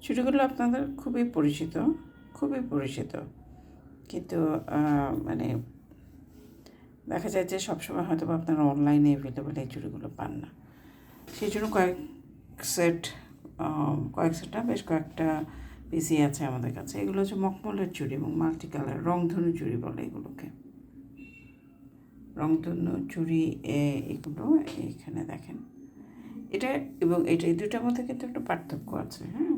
চুড়িগুলো আপনাদের খুবই পরিচিত, কিন্তু মানে দেখা যায় যে সবসময় হয়তো আপনারা অনলাইনে অ্যাভেলেবেল এই চুড়িগুলো পান না। সেই জন্য বেশ কয়েকটা পিসি আছে আমাদের কাছে। এগুলো হচ্ছে মখমলের চুড়ি এবং মাল্টি কালার, রংধনু চুড়ি বলে এগুলোকে। রংধনু চুড়ি এগুলো এখানে দেখেন, এটা এবং এটা, এই দুইটার মধ্যে কিন্তু একটা পার্থক্য আছে। হ্যাঁ,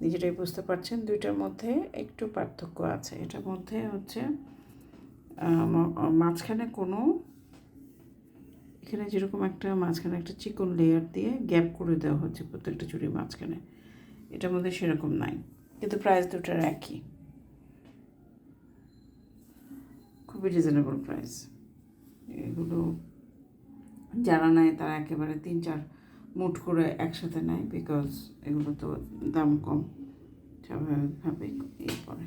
নিজেরাই বুঝতে পারছেন দুইটার মধ্যে একটু পার্থক্য আছে। এটার মধ্যে হচ্ছে মাঝখানে কোনো, এখানে যেরকম একটা মাঝখানে একটা চিকন লেয়ার দিয়ে গ্যাপ করে দেওয়া হচ্ছে প্রত্যেকটা চুড়ির মাঝখানে, এটার মধ্যে সেরকম নাই, কিন্তু প্রাইস দুটার একই, খুবই রিজনেবল প্রাইস। এগুলো যারা নেয় তারা একেবারে 3-4 মুঠ করে একসাথে নেয়, বিকজ এগুলো তো দাম কম, স্বাভাবিকভাবেই পড়ে।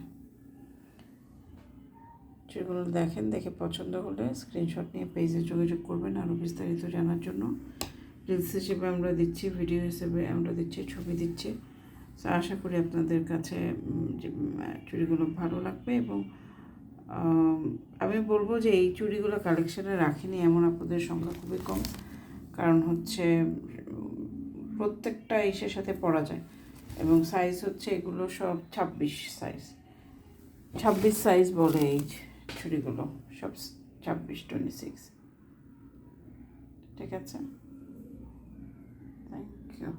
সেগুলো দেখেন, দেখে পছন্দ হলে স্ক্রিনশট নিয়ে পেজে যোগাযোগ করবেন আরও বিস্তারিত জানার জন্য। রিলস হিসেবে আমরা দিচ্ছি, ভিডিও হিসেবে আমরা দিচ্ছি, ছবি দিচ্ছি। আশা করি আপনাদের কাছে যে চুড়িগুলো ভালো লাগবে। এবং আমি বলবো যে এই চুড়িগুলো কালেকশানে রাখিনি এমন আপনাদের সংখ্যা খুবই কম, কারণ হচ্ছে প্রত্যেকটা ইসের সাথে পরা যায়। এবং সাইজ হচ্ছে এগুলো সব 26 সাইজ বলে এই চুড়িগুলো, সব 26-26। ঠিক আছে, থ্যাংক ইউ।